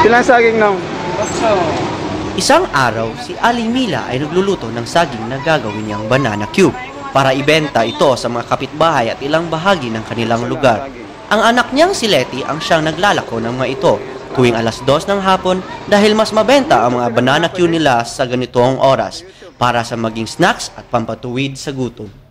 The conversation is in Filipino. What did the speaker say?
Ilang saging now? Isang araw, si Aling Mila ay nagluluto ng saging na gagawin niyang banana cube para ibenta ito sa mga kapitbahay at ilang bahagi ng kanilang lugar. Ang anak niyang si Letty ang siyang naglalako ng mga ito tuwing alas 2 ng hapon dahil mas mabenta ang mga banana cue nila sa ganitong oras para sa maging snacks at pampatuwid sa gutom.